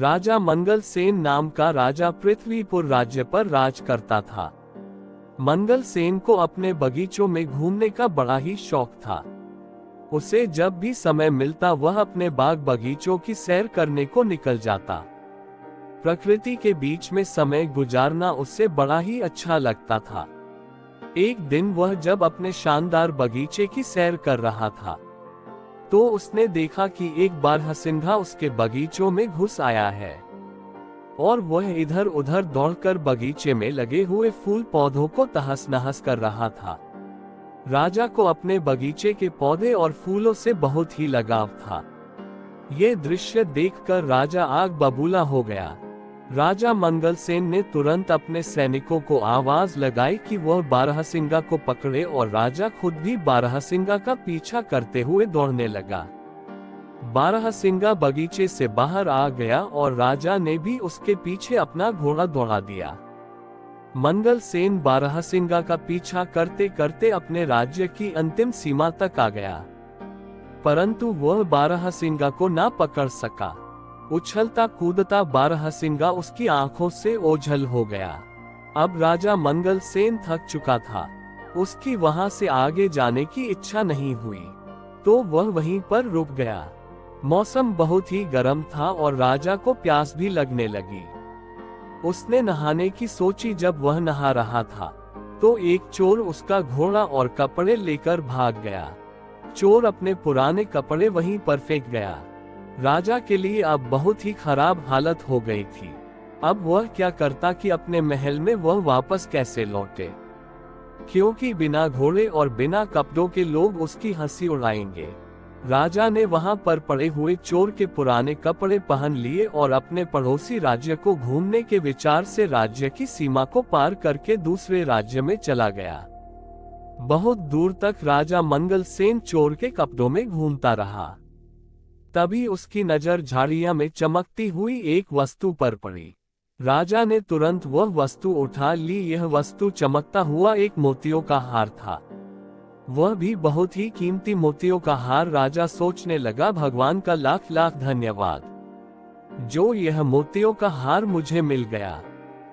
राजा मंगल सेन नाम का राजा पृथ्वीपुर राज्य पर राज करता था। मंगल सेन को अपने बगीचों में घूमने का बड़ा ही शौक था। उसे जब भी समय मिलता वह अपने बाग बगीचों की सैर करने को निकल जाता। प्रकृति के बीच में समय गुजारना उसे बड़ा ही अच्छा लगता था। एक दिन वह जब अपने शानदार बगीचे की सैर कर रहा था तो उसने देखा कि एक बारहसिंगा उसके बगीचों में घुस आया है और वह इधर उधर दौड़कर बगीचे में लगे हुए फूल पौधों को तहस नहस कर रहा था। राजा को अपने बगीचे के पौधे और फूलों से बहुत ही लगाव था। ये दृश्य देखकर राजा आग बबूला हो गया। राजा मंगल सेन ने तुरंत अपने सैनिकों को आवाज लगाई कि वह बारहसिंगा को पकड़े और राजा खुद भी बारहसिंगा का पीछा करते हुए दौड़ने लगा। बारहसिंगा बगीचे से बाहर आ गया और राजा ने भी उसके पीछे अपना घोड़ा दौड़ा दिया। मंगल सेन बारहसिंगा का पीछा करते करते अपने राज्य की अंतिम सीमा तक आ गया, परंतु वह बारहसिंगा को ना पकड़ सका। उछलता कूदता बारहसिंगा उसकी आंखों से ओझल हो गया। अब राजा मंगल सेन थक चुका था। उसकी वहां से आगे जाने की इच्छा नहीं हुई, तो वह वहीं पर रुक गया। मौसम बहुत ही गर्म था और राजा को प्यास भी लगने लगी। उसने नहाने की सोची। जब वह नहा रहा था तो एक चोर उसका घोड़ा और कपड़े लेकर भाग गया। चोर अपने पुराने कपड़े वहीं पर फेंक गया। राजा के लिए अब बहुत ही खराब हालत हो गई थी। अब वह क्या करता कि अपने महल में वह वापस कैसे लौटे, क्योंकि बिना घोड़े और बिना कपड़ों के लोग उसकी हंसी उड़ाएंगे। राजा ने वहां पर पड़े हुए चोर के पुराने कपड़े पहन लिए और अपने पड़ोसी राज्य को घूमने के विचार से राज्य की सीमा को पार करके दूसरे राज्य में चला गया। बहुत दूर तक राजा मंगल सेन चोर के कपड़ों में घूमता रहा। तभी उसकी नजर झाड़ियां में चमकती हुई एक वस्तु पर पड़ी। राजा ने तुरंत वह वस्तु उठा ली। यह वस्तु चमकता हुआ एक मोतियों का हार था। वह भी बहुत ही कीमती मोतियों का हार। राजा सोचने लगा, भगवान का लाख लाख धन्यवाद, जो यह मोतियों का हार मुझे मिल गया।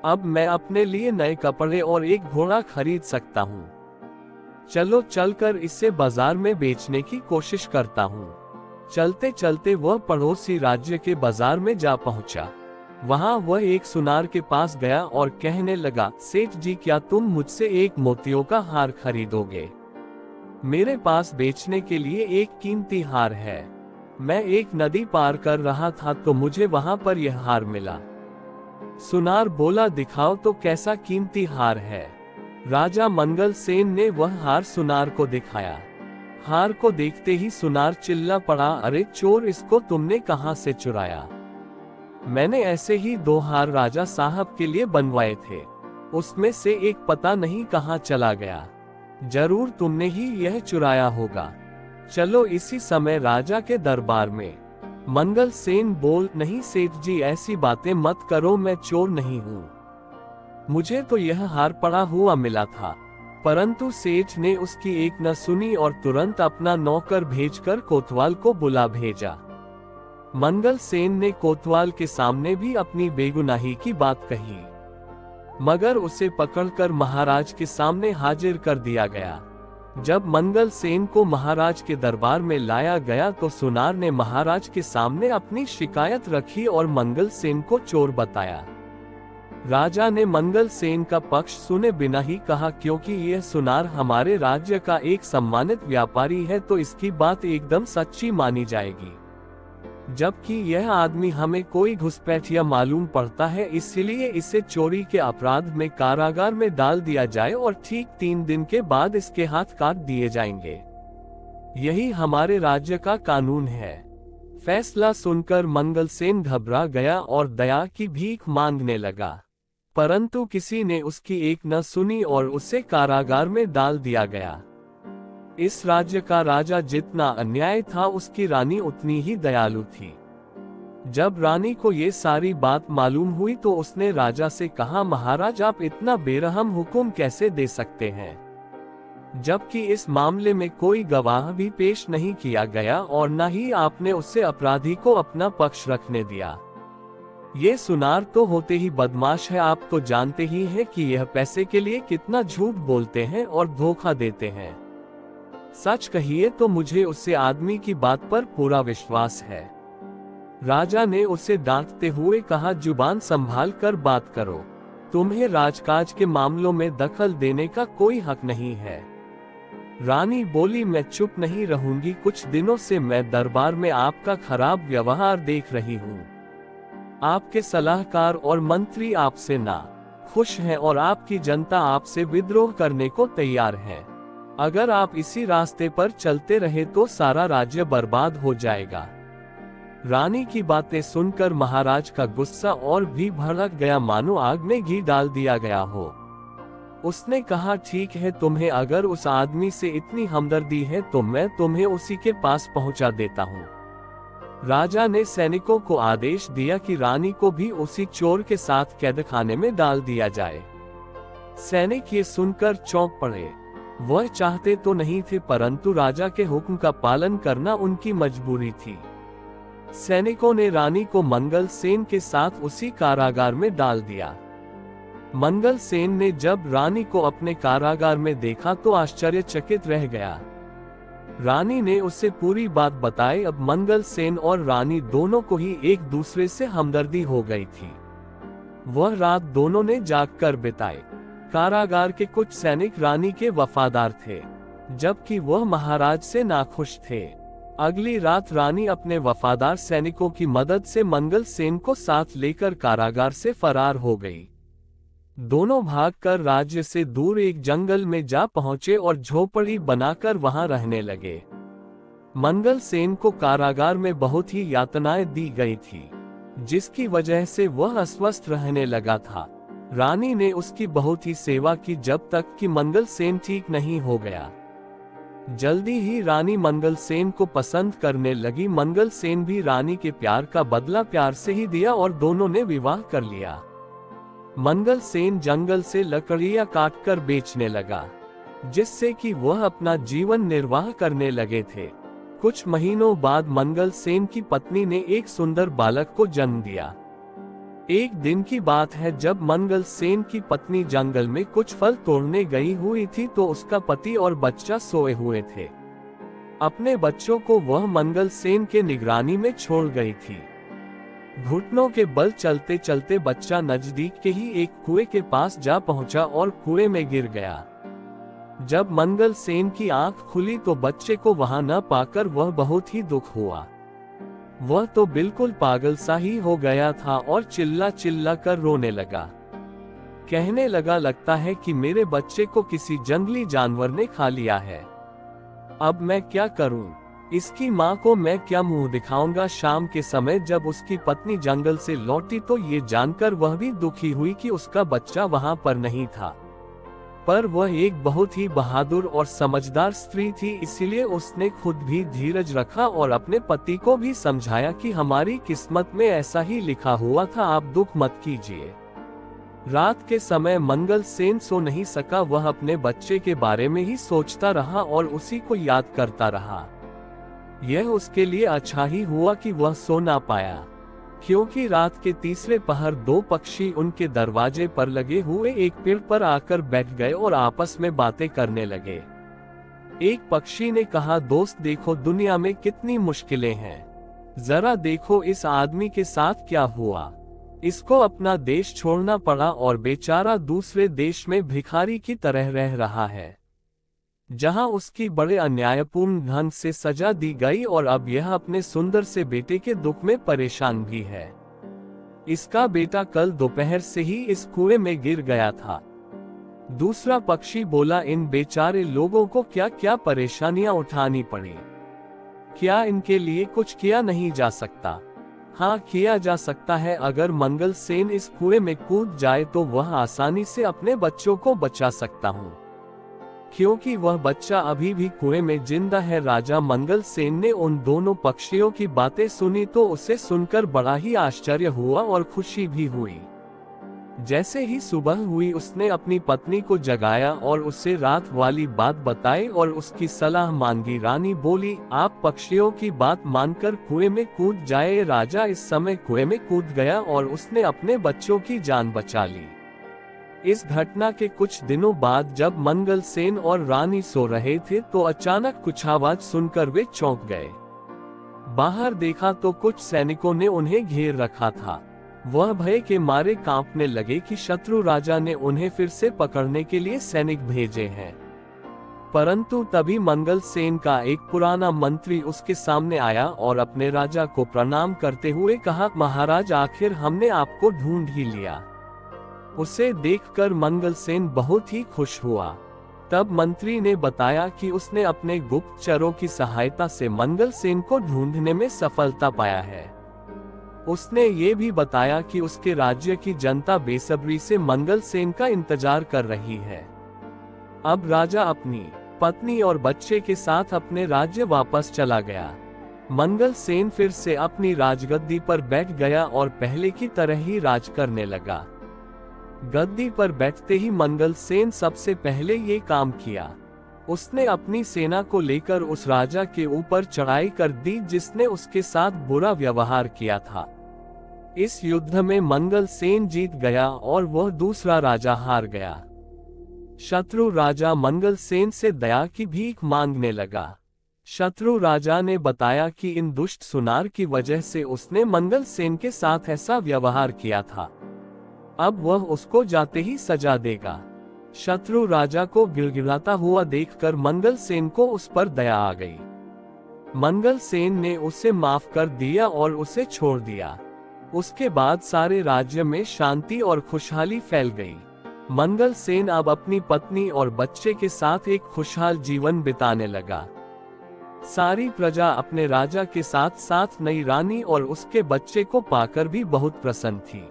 अब मैं अपने लिए नए कपड़े और एक घोड़ा खरीद सकता हूँ। चलो चलकर इसे बाजार में बेचने की कोशिश करता हूँ। चलते चलते वह पड़ोसी राज्य के बाजार में जा पहुंचा। वहां वह एक सुनार के पास गया और कहने लगा, सेठ जी, क्या तुम मुझसे एक मोतियों का हार खरीदोगे? मेरे पास बेचने के लिए एक कीमती हार है। मैं एक नदी पार कर रहा था तो मुझे वहां पर यह हार मिला। सुनार बोला, दिखाओ तो कैसा कीमती हार है। राजा मंगल सेन ने वह हार सुनार को दिखाया। हार को देखते ही सुनार चिल्ला पड़ा, अरे चोर, इसको तुमने कहां से चुराया? मैंने ऐसे ही 2 हार राजा साहब के लिए बनवाए थे, उसमें से एक पता नहीं कहां चला गया। जरूर तुमने ही यह चुराया होगा। चलो इसी समय राजा के दरबार में। मंगल सेन बोल, नहीं सेठ जी, ऐसी बातें मत करो, मैं चोर नहीं हूँ। मुझे तो यह हार पड़ा हुआ मिला था। परंतु सेठ ने उसकी एक न सुनी और तुरंत अपना नौकर भेजकर कोतवाल को बुला भेजा। मंगल सेन ने कोतवाल के सामने भी अपनी बेगुनाही की बात कही, मगर उसे पकड़कर महाराज के सामने हाजिर कर दिया गया। जब मंगल सेन को महाराज के दरबार में लाया गया तो सुनार ने महाराज के सामने अपनी शिकायत रखी और मंगल सेन को चोर बताया। राजा ने मंगल सेन का पक्ष सुने बिना ही कहा, क्योंकि यह सुनार हमारे राज्य का एक सम्मानित व्यापारी है तो इसकी बात एकदम सच्ची मानी जाएगी, जबकि यह आदमी हमें कोई घुसपैठिया मालूम पड़ता है, इसलिए इसे चोरी के अपराध में कारागार में डाल दिया जाए और ठीक 3 दिन के बाद इसके हाथ काट दिए जाएंगे। यही हमारे राज्य का कानून है। फैसला सुनकर मंगल सेन घबरा गया और दया की भीख मांगने लगा, परंतु किसी ने उसकी एक न सुनी और उसे कारागार में डाल दिया गया। इस राज्य का राजा जितना अन्याय था, उसकी रानी उतनी ही दयालु थी। जब रानी को ये सारी बात मालूम हुई तो उसने राजा से कहा, महाराज, आप इतना बेरहम हुक्म कैसे दे सकते हैं, जबकि इस मामले में कोई गवाह भी पेश नहीं किया गया और न ही आपने उससे अपराधी को अपना पक्ष रखने दिया। ये सुनार तो होते ही बदमाश है, आप तो जानते ही हैं कि यह पैसे के लिए कितना झूठ बोलते हैं और धोखा देते हैं। सच कहिए तो मुझे उससे आदमी की बात पर पूरा विश्वास है। राजा ने उसे डांटते हुए कहा, जुबान संभाल कर बात करो, तुम्हें राजकाज के मामलों में दखल देने का कोई हक नहीं है। रानी बोली, मैं चुप नहीं रहूंगी, कुछ दिनों से मैं दरबार में आपका खराब व्यवहार देख रही हूँ। आपके सलाहकार और मंत्री आपसे ना खुश हैं और आपकी जनता आपसे विद्रोह करने को तैयार है। अगर आप इसी रास्ते पर चलते रहे तो सारा राज्य बर्बाद हो जाएगा। रानी की बातें सुनकर महाराज का गुस्सा और भी भड़क गया, मानो आग में घी डाल दिया गया हो। उसने कहा, ठीक है, तुम्हें अगर उस आदमी से इतनी हमदर्दी है तो मैं तुम्हें उसी के पास पहुंचा देता हूं। राजा ने सैनिकों को आदेश दिया कि रानी को भी उसी चोर के साथ कैदखाने में डाल दिया जाए। सैनिक ये सुनकर चौंक पड़े। वह चाहते तो नहीं थे, परंतु राजा के हुक्म का पालन करना उनकी मजबूरी थी। सैनिकों ने रानी को मंगल सेन के साथ उसी कारागार में डाल दिया। मंगल सेन ने जब रानी को अपने कारागार में देखा तो आश्चर्यचकित रह गया। रानी ने उसे पूरी बात बताई। अब मंगल सेन और रानी दोनों को ही एक दूसरे से हमदर्दी हो गई थी। वह रात दोनों ने जागकर बिताई। कारागार के कुछ सैनिक रानी के वफादार थे, जबकि वह महाराज से नाखुश थे। अगली रात रानी अपने वफादार सैनिकों की मदद से मंगल सेन को साथ लेकर कारागार से फरार हो गई। दोनों भागकर राज्य से दूर एक जंगल में जा पहुंचे और झोपड़ी बनाकर वहां रहने लगे। मंगल सेन को कारागार में बहुत ही यातनाएं दी गई थी, जिसकी वजह से वह अस्वस्थ रहने लगा था। रानी ने उसकी बहुत ही सेवा की जब तक कि मंगल सेन ठीक नहीं हो गया। जल्दी ही रानी मंगल सेन को पसंद करने लगी। मंगल सेन भी रानी के प्यार का बदला प्यार से ही दिया और दोनों ने विवाह कर लिया। मंगल सेन जंगल से लकड़ियां काटकर बेचने लगा, जिससे कि वह अपना जीवन निर्वाह करने लगे थे। कुछ महीनों बाद मंगल सेन की पत्नी ने एक सुंदर बालक को जन्म दिया। एक दिन की बात है, जब मंगल सेन की पत्नी जंगल में कुछ फल तोड़ने गई हुई थी तो उसका पति और बच्चा सोए हुए थे। अपने बच्चों को वह मंगल सेन के निगरानी में छोड़ गई थी। घुटनों के बल चलते चलते बच्चा नजदीक के ही एक कुएं के पास जा पहुंचा और कुएं में गिर गया। जब मंगल सेन की आंख खुली तो बच्चे को वहां न पाकर वह बहुत ही दुख हुआ। वह तो बिल्कुल पागल सा ही हो गया था और चिल्ला चिल्ला कर रोने लगा। कहने लगा, लगता है कि मेरे बच्चे को किसी जंगली जानवर ने खा लिया है। अब मैं क्या करूं? इसकी माँ को मैं क्या मुंह दिखाऊंगा? शाम के समय जब उसकी पत्नी जंगल से लौटी तो ये जानकर वह भी दुखी हुई कि उसका बच्चा वहां पर नहीं था। पर वह एक बहुत ही बहादुर और समझदार स्त्री थी, इसलिए उसने खुद भी धीरज रखा और अपने पति को भी समझाया कि हमारी किस्मत में ऐसा ही लिखा हुआ था, आप दुख मत कीजिए। रात के समय मंगल सेन सो नहीं सका। वह अपने बच्चे के बारे में ही सोचता रहा और उसी को याद करता रहा। यह उसके लिए अच्छा ही हुआ कि वह सो ना पाया, क्योंकि रात के तीसरे पहर दो पक्षी उनके दरवाजे पर लगे हुए एक पेड़ पर आकर बैठ गए और आपस में बातें करने लगे। एक पक्षी ने कहा, दोस्त देखो दुनिया में कितनी मुश्किलें हैं। जरा देखो इस आदमी के साथ क्या हुआ। इसको अपना देश छोड़ना पड़ा और बेचारा दूसरे देश में भिखारी की तरह रह रहा है, जहां उसकी बड़े अन्यायपूर्ण ढंग से सजा दी गई और अब यह अपने सुंदर से बेटे के दुख में परेशान भी है। इसका बेटा कल दोपहर से ही इस कुएं में गिर गया था। दूसरा पक्षी बोला, इन बेचारे लोगों को क्या क्या परेशानियां उठानी पड़ी। क्या इनके लिए कुछ किया नहीं जा सकता? हाँ, किया जा सकता है। अगर मंगल सेन इस कुएं में कूद जाए तो वह आसानी से अपने बच्चों को बचा सकता हूँ, क्योंकि वह बच्चा अभी भी कुएं में जिंदा है। राजा मंगल सेन ने उन दोनों पक्षियों की बातें सुनी तो उसे सुनकर बड़ा ही आश्चर्य हुआ और खुशी भी हुई। जैसे ही सुबह हुई उसने अपनी पत्नी को जगाया और उससे रात वाली बात बताई और उसकी सलाह मांगी। रानी बोली, आप पक्षियों की बात मानकर कुएं में कूद जाए। राजा इस समय कुएं में कूद गया और उसने अपने बच्चों की जान बचा ली। इस घटना के कुछ दिनों बाद जब मंगल सेन और रानी सो रहे थे तो अचानक कुछ आवाज सुनकर वे चौंक गए। बाहर देखा तो कुछ सैनिकों ने उन्हें घेर रखा था। वह भय के मारे कांपने लगे कि शत्रु राजा ने उन्हें फिर से पकड़ने के लिए सैनिक भेजे हैं। परंतु तभी मंगल सेन का एक पुराना मंत्री उसके सामने आया और अपने राजा को प्रणाम करते हुए कहा, महाराज, आखिर हमने आपको ढूंढ ही लिया। उसे देखकर मंगल सेन बहुत ही खुश हुआ। तब मंत्री ने बताया कि उसने अपने गुप्तचरों की सहायता से मंगल सेन को ढूंढने में सफलता पाया है। उसने ये भी बताया कि उसके राज्य की जनता बेसब्री से मंगल सेन का इंतजार कर रही है। अब राजा अपनी पत्नी और बच्चे के साथ अपने राज्य वापस चला गया। मंगल सेन फिर से अपनी राजगद्दी पर बैठ गया और पहले की तरह ही राज करने लगा। गद्दी पर बैठते ही मंगल सेन सबसे पहले ये काम किया। उसने अपनी सेना को लेकर उस राजा के ऊपर चढ़ाई कर दी जिसने उसके साथ बुरा व्यवहार किया था। इस युद्ध में मंगल सेन जीत गया और वह दूसरा राजा हार गया। शत्रु राजा मंगल सेन से दया की भीख मांगने लगा। शत्रु राजा ने बताया कि इन दुष्ट सुनार की वजह से उसने मंगल सेन के साथ ऐसा व्यवहार किया था। अब वह उसको जाते ही सजा देगा। शत्रु राजा को गिड़गिड़ाता हुआ देखकर मंगल सेन को उस पर दया आ गई। मंगल सेन ने उसे माफ कर दिया और उसे छोड़ दिया। उसके बाद सारे राज्य में शांति और खुशहाली फैल गई। मंगल सेन अब अपनी पत्नी और बच्चे के साथ एक खुशहाल जीवन बिताने लगा। सारी प्रजा अपने राजा के साथ साथ नई रानी और उसके बच्चे को पाकर भी बहुत प्रसन्न थी।